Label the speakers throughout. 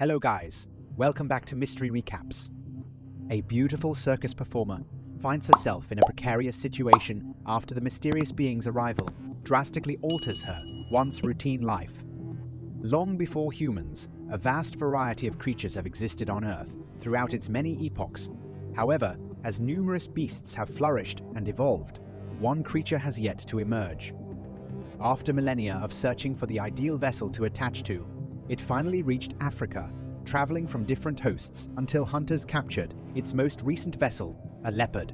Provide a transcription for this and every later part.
Speaker 1: Hello guys, welcome back to Mystery Recaps. A beautiful circus performer finds herself in a precarious situation after the mysterious being's arrival drastically alters her once routine life. Long before humans, a vast variety of creatures have existed on Earth throughout its many epochs. However, as numerous beasts have flourished and evolved, one creature has yet to emerge. After millennia of searching for the ideal vessel to attach to, it finally reached Africa, traveling from different hosts until hunters captured its most recent vessel, a leopard.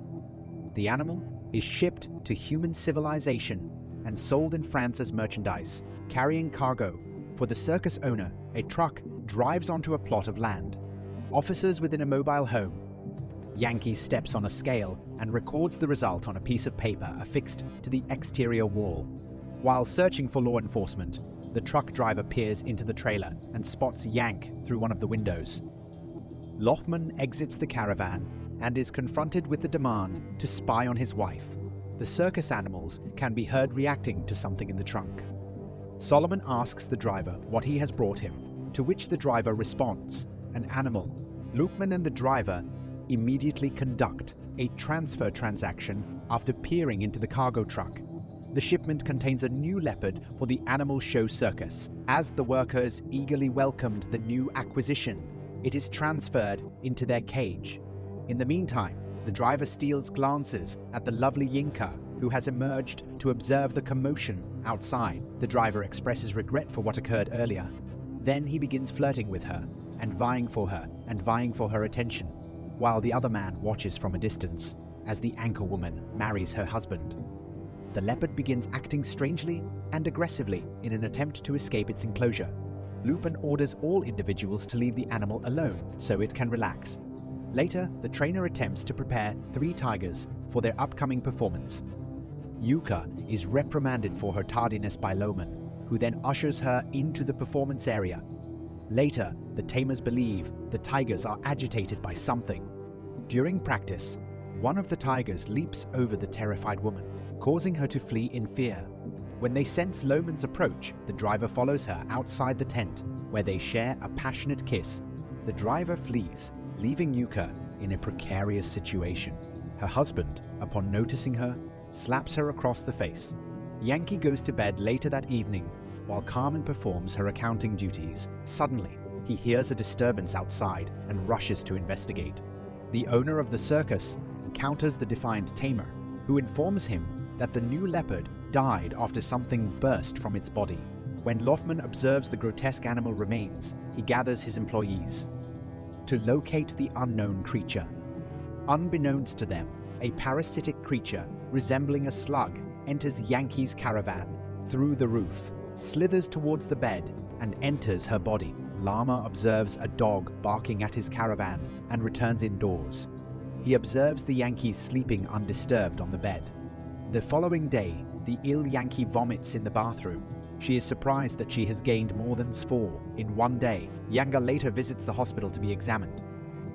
Speaker 1: The animal is shipped to human civilization and sold in France as merchandise, carrying cargo. For the circus owner, a truck drives onto a plot of land. Officers within a mobile home. Yankee steps on a scale and records the result on a piece of paper affixed to the exterior wall. While searching for law enforcement, the truck driver peers into the trailer and spots Yank through one of the windows. Lothman exits the caravan and is confronted with the demand to spy on his wife. The circus animals can be heard reacting to something in the trunk. Solomon asks the driver what he has brought him, to which the driver responds, an animal. Lothman and the driver immediately conduct a transfer transaction after peering into the cargo truck. The shipment contains a new leopard for the animal show circus. As the workers eagerly welcomed the new acquisition, it is transferred into their cage. In the meantime, the driver steals glances at the lovely Yinka, who has emerged to observe the commotion outside. The driver expresses regret for what occurred earlier. Then he begins flirting with her and vying for her attention, while the other man watches from a distance as the anchor woman marries her husband. The leopard begins acting strangely and aggressively in an attempt to escape its enclosure. Lupin orders all individuals to leave the animal alone so it can relax. Later, the trainer attempts to prepare 3 tigers for their upcoming performance. Yuka is reprimanded for her tardiness by Loman, who then ushers her into the performance area. Later, the tamers believe the tigers are agitated by something. During practice, one of the tigers leaps over the terrified woman, causing her to flee in fear. When they sense Loman's approach, the driver follows her outside the tent, where they share a passionate kiss. The driver flees, leaving Yuka in a precarious situation. Her husband, upon noticing her, slaps her across the face. Yankee goes to bed later that evening, while Carmen performs her accounting duties. Suddenly, he hears a disturbance outside and rushes to investigate. The owner of the circus encounters the defiant tamer, who informs him that the new leopard died after something burst from its body. When Lothman observes the grotesque animal remains, he gathers his employees to locate the unknown creature. Unbeknownst to them, a parasitic creature resembling a slug enters Yankee's caravan through the roof, slithers towards the bed, and enters her body. Lama observes a dog barking at his caravan and returns indoors. He observes the Yankees sleeping undisturbed on the bed. The following day, the ill Yankee vomits in the bathroom. She is surprised that she has gained more than 4 in one day. Yanga later visits the hospital to be examined.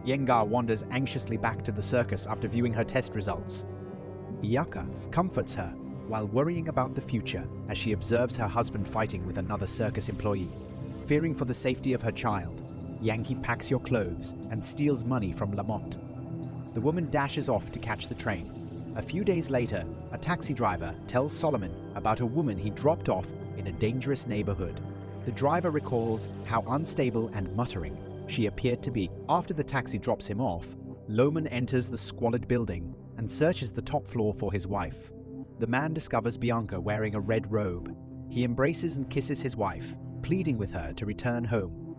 Speaker 1: Yenga wanders anxiously back to the circus after viewing her test results. Iyaka comforts her while worrying about the future as she observes her husband fighting with another circus employee. Fearing for the safety of her child, Yankee packs your clothes and steals money from Lamont. The woman dashes off to catch the train. A few days later, a taxi driver tells Solomon about a woman he dropped off in a dangerous neighborhood. The driver recalls how unstable and muttering she appeared to be. After the taxi drops him off, Loman enters the squalid building and searches the top floor for his wife. The man discovers Bianca wearing a red robe. He embraces and kisses his wife, pleading with her to return home.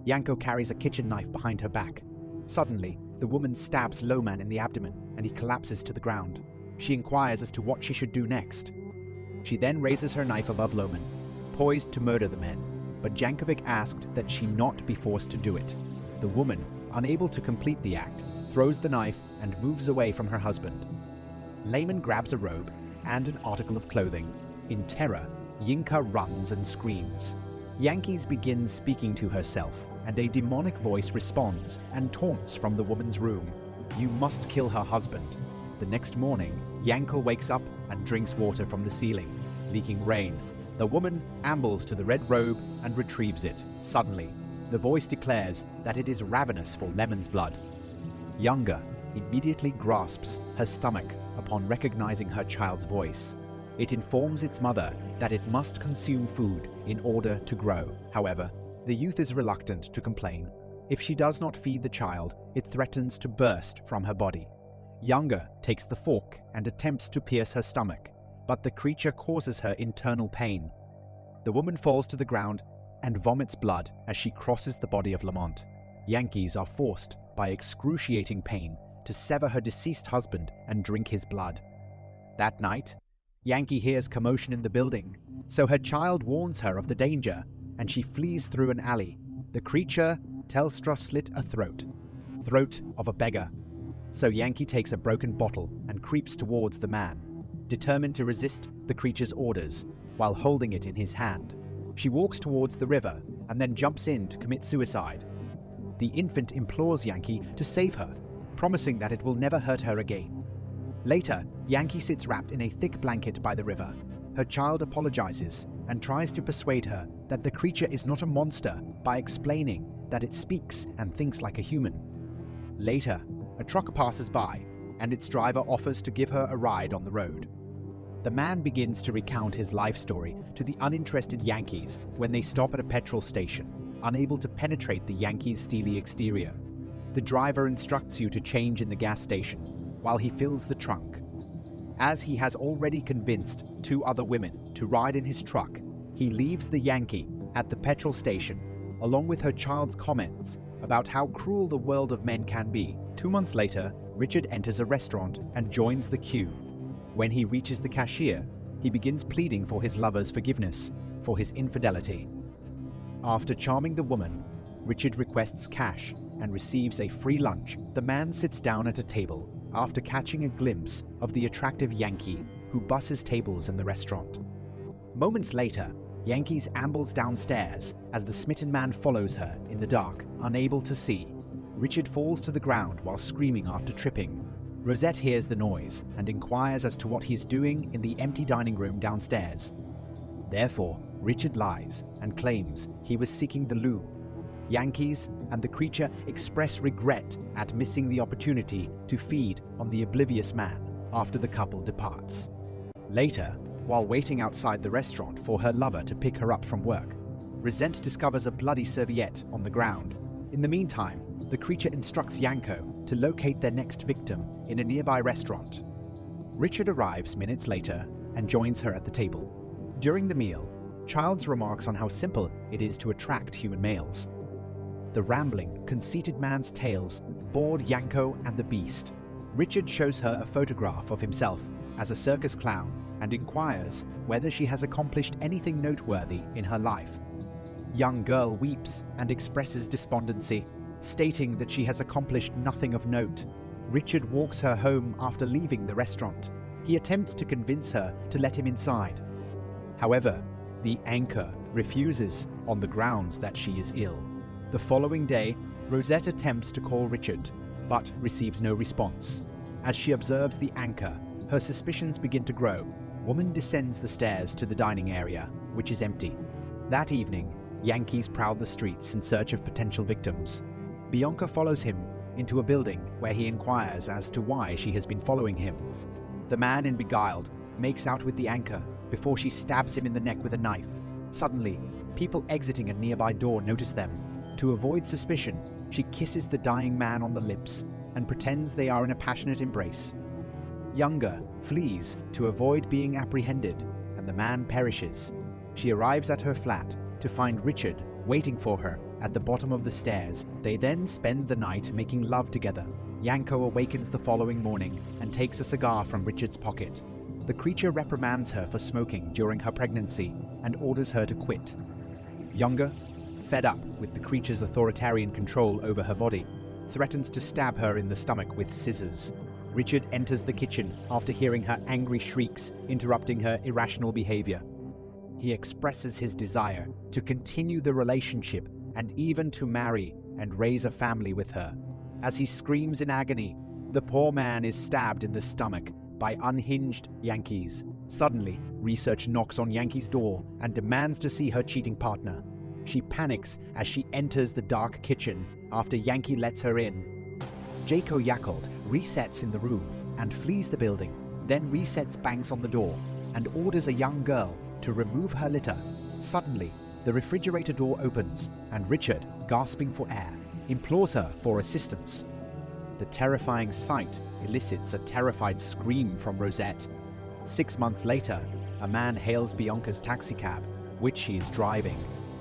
Speaker 1: Yanko carries a kitchen knife behind her back. Suddenly, the woman stabs Loman in the abdomen and he collapses to the ground. She inquires as to what she should do next. She then raises her knife above Loman, poised to murder the men, but Jankovic asked that she not be forced to do it. The woman, unable to complete the act, throws the knife and moves away from her husband. Layman grabs a robe and an article of clothing. In terror, Yinka runs and screams. Yankees begins speaking to herself, and a demonic voice responds and taunts from the woman's room. You must kill her husband. The next morning, Yankel wakes up and drinks water from the ceiling, leaking rain. The woman ambles to the red robe and retrieves it. Suddenly, The voice declares that it is ravenous for Lemon's blood. Younger immediately grasps her stomach upon recognizing her child's voice. It informs its mother that it must consume food in order to grow. However, the youth is reluctant to complain. If she does not feed the child, it threatens to burst from her body. Younger takes the fork and attempts to pierce her stomach, but the creature causes her internal pain. The woman falls to the ground and vomits blood as she crosses the body of Lamont. Yankees are forced, by excruciating pain, to sever her deceased husband and drink his blood. That night, Yankee hears commotion in the building, so her child warns her of the danger, and she flees through an alley. The creature Telstra slit a throat of a beggar. So Yankee takes a broken bottle and creeps towards the man, determined to resist the creature's orders while holding it in his hand. She walks towards the river and then jumps in to commit suicide. The infant implores Yankee to save her, promising that it will never hurt her again. Later, Yankee sits wrapped in a thick blanket by the river. Her child apologizes and tries to persuade her that the creature is not a monster by explaining that it speaks and thinks like a human. Later, a truck passes by, and its driver offers to give her a ride on the road. The man begins to recount his life story to the uninterested Yankees when they stop at a petrol station, unable to penetrate the Yankees' steely exterior. The driver instructs you to change in the gas station while he fills the trunk. As he has already convinced 2 other women to ride in his truck, he leaves the Yankee at the petrol station, along with her child's comments about how cruel the world of men can be. 2 months later, Richard enters a restaurant and joins the queue. When he reaches the cashier, he begins pleading for his lover's forgiveness for his infidelity. After charming the woman, Richard requests cash and receives a free lunch. The man sits down at a table after catching a glimpse of the attractive Yankee who busses tables in the restaurant. Moments later, Yankees ambles downstairs as the smitten man follows her in the dark, unable to see. Richard falls to the ground while screaming after tripping. Rosette hears the noise and inquires as to what he is doing in the empty dining room downstairs. Therefore, Richard lies and claims he was seeking the loo. Yankees and the creature express regret at missing the opportunity to feed on the oblivious man after the couple departs. Later, while waiting outside the restaurant for her lover to pick her up from work, Rosette discovers a bloody serviette on the ground. In the meantime, the creature instructs Yanko to locate their next victim in a nearby restaurant. Richard arrives minutes later and joins her at the table. During the meal, Childs remarks on how simple it is to attract human males. The rambling, conceited man's tales bored Yanko and the beast. Richard shows her a photograph of himself as a circus clown and inquires whether she has accomplished anything noteworthy in her life. Young girl weeps and expresses despondency, stating that she has accomplished nothing of note. Richard walks her home after leaving the restaurant. He attempts to convince her to let him inside. However, the anchor refuses on the grounds that she is ill. The following day, Rosette attempts to call Richard, but receives no response. As she observes the anchor, her suspicions begin to grow. Woman descends the stairs to the dining area, which is empty. That evening, Yankees prowl the streets in search of potential victims. Bianca follows him into a building where he inquires as to why she has been following him. The man in Beguiled makes out with the anchor before she stabs him in the neck with a knife. Suddenly, people exiting a nearby door notice them. To avoid suspicion, she kisses the dying man on the lips and pretends they are in a passionate embrace. Younger flees to avoid being apprehended, and the man perishes. She arrives at her flat to find Richard waiting for her at the bottom of the stairs. They then spend the night making love together. Yanko awakens the following morning and takes a cigar from Richard's pocket. The creature reprimands her for smoking during her pregnancy and orders her to quit. Younger, fed up with the creature's authoritarian control over her body, threatens to stab her in the stomach with scissors. Richard enters the kitchen after hearing her angry shrieks interrupting her irrational behavior. He expresses his desire to continue the relationship and even to marry and raise a family with her. As he screams in agony, the poor man is stabbed in the stomach by unhinged Yankees. Suddenly, Research knocks on Yankee's door and demands to see her cheating partner. She panics as she enters the dark kitchen after Yankee lets her in. Jaco Yakult resets in the room and flees the building, then resets bangs on the door and orders a young girl to remove her litter. Suddenly, the refrigerator door opens and Richard, gasping for air, implores her for assistance. The terrifying sight elicits a terrified scream from Rosette. 6 months later, a man hails Bianca's taxicab, which she is driving.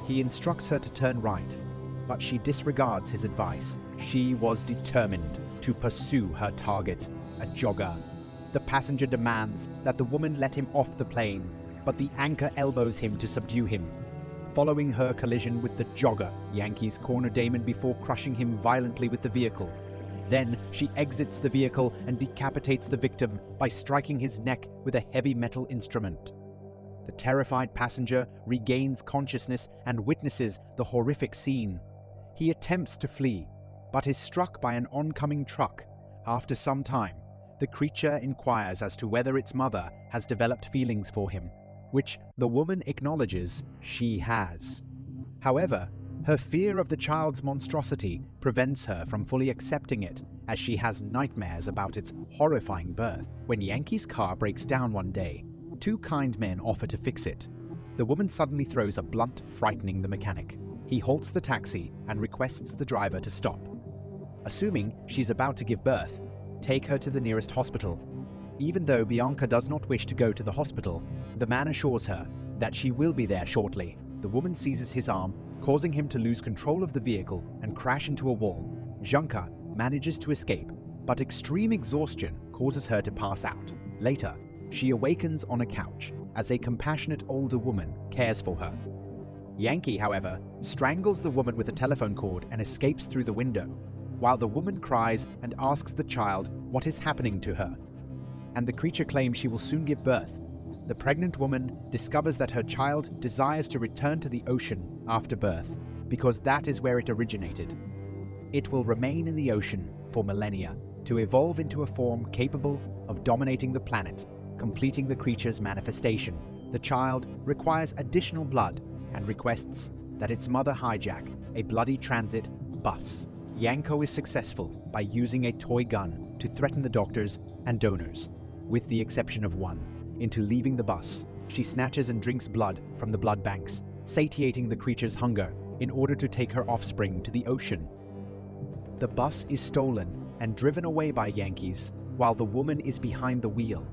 Speaker 1: He instructs her to turn right, but she disregards his advice. She was determined to pursue her target, a jogger. The passenger demands that the woman let him off the plane, but the anchor elbows him to subdue him. Following her collision with the jogger, Yankees corner Damon before crushing him violently with the vehicle. Then she exits the vehicle and decapitates the victim by striking his neck with a heavy metal instrument. The terrified passenger regains consciousness and witnesses the horrific scene. He attempts to flee, but is struck by an oncoming truck. After some time, the creature inquires as to whether its mother has developed feelings for him, which the woman acknowledges she has. However, her fear of the child's monstrosity prevents her from fully accepting it, as she has nightmares about its horrifying birth. When Yankee's car breaks down one day, 2 kind men offer to fix it. The woman suddenly throws a blunt, frightening the mechanic. He halts the taxi and requests the driver to stop. Assuming she's about to give birth, take her to the nearest hospital. Even though Bianca does not wish to go to the hospital, the man assures her that she will be there shortly. The woman seizes his arm, causing him to lose control of the vehicle and crash into a wall. Janka manages to escape, but extreme exhaustion causes her to pass out. Later, she awakens on a couch as a compassionate older woman cares for her. Yankee, however, strangles the woman with a telephone cord and escapes through the window, while the woman cries and asks the child what is happening to her. And the creature claims she will soon give birth. The pregnant woman discovers that her child desires to return to the ocean after birth, because that is where it originated. It will remain in the ocean for millennia, to evolve into a form capable of dominating the planet, completing the creature's manifestation. The child requires additional blood and requests that its mother hijack a bloody transit bus. Yanko is successful by using a toy gun to threaten the doctors and donors, with the exception of one, into leaving the bus. She snatches and drinks blood from the blood banks, satiating the creature's hunger in order to take her offspring to the ocean. The bus is stolen and driven away by Yankees, while the woman is behind the wheel.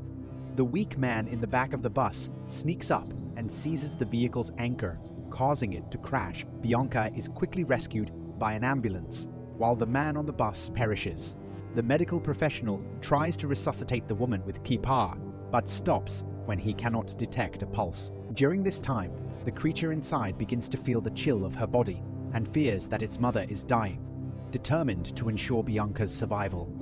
Speaker 1: The weak man in the back of the bus sneaks up and seizes the vehicle's anchor, causing it to crash. Bianca is quickly rescued by an ambulance, while the man on the bus perishes. The medical professional tries to resuscitate the woman with Kipar, but stops when he cannot detect a pulse. During this time, the creature inside begins to feel the chill of her body and fears that its mother is dying, determined to ensure Bianca's survival.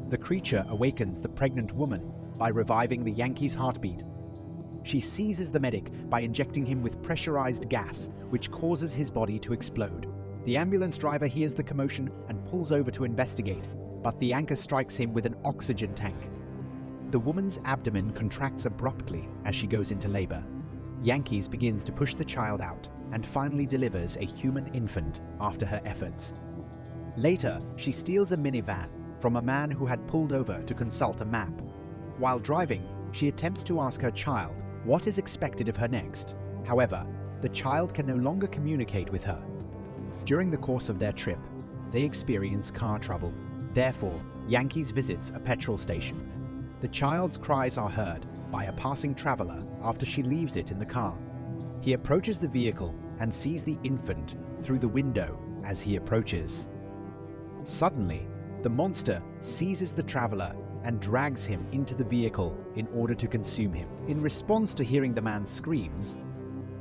Speaker 1: The creature awakens the pregnant woman by reviving the Yankee's heartbeat. She seizes the medic by injecting him with pressurized gas, which causes his body to explode. The ambulance driver hears the commotion and pulls over to investigate, but the anchor strikes him with an oxygen tank. The woman's abdomen contracts abruptly as she goes into labor. Yankees begins to push the child out and finally delivers a human infant after her efforts. Later, she steals a minivan from a man who had pulled over to consult a map. While driving, she attempts to ask her child what is expected of her next. However, the child can no longer communicate with her. During the course of their trip, they experience car trouble. Therefore, Yankees visits a petrol station. The child's cries are heard by a passing traveler after she leaves it in the car. He approaches the vehicle and sees the infant through the window as he approaches. Suddenly, the monster seizes the traveler and drags him into the vehicle in order to consume him. In response to hearing the man's screams,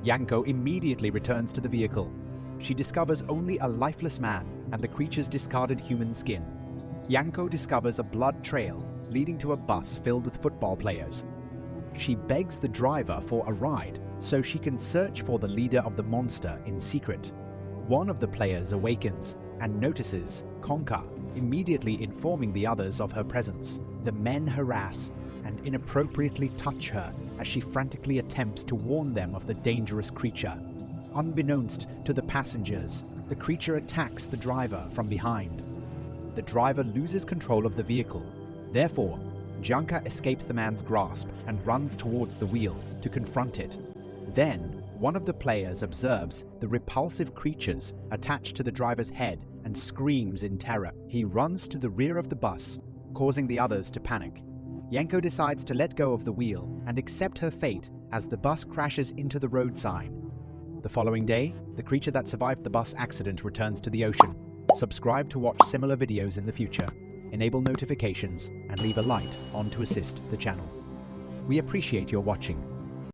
Speaker 1: Yanko immediately returns to the vehicle. She discovers only a lifeless man and the creature's discarded human skin. Yanko discovers a blood trail leading to a bus filled with football players. She begs the driver for a ride so she can search for the leader of the monster in secret. One of the players awakens and notices Konka, immediately informing the others of her presence. The men harass and inappropriately touch her as she frantically attempts to warn them of the dangerous creature. Unbeknownst to the passengers, the creature attacks the driver from behind. The driver loses control of the vehicle. Therefore, Janka escapes the man's grasp and runs towards the wheel to confront it. Then, one of the players observes the repulsive creatures attached to the driver's head and screams in terror. He runs to the rear of the bus, causing the others to panic. Yanko decides to let go of the wheel and accept her fate as the bus crashes into the road sign. The following day, the creature that survived the bus accident returns to the ocean. Subscribe to watch similar videos in the future. Enable notifications and leave a light on to assist the channel. We appreciate your watching.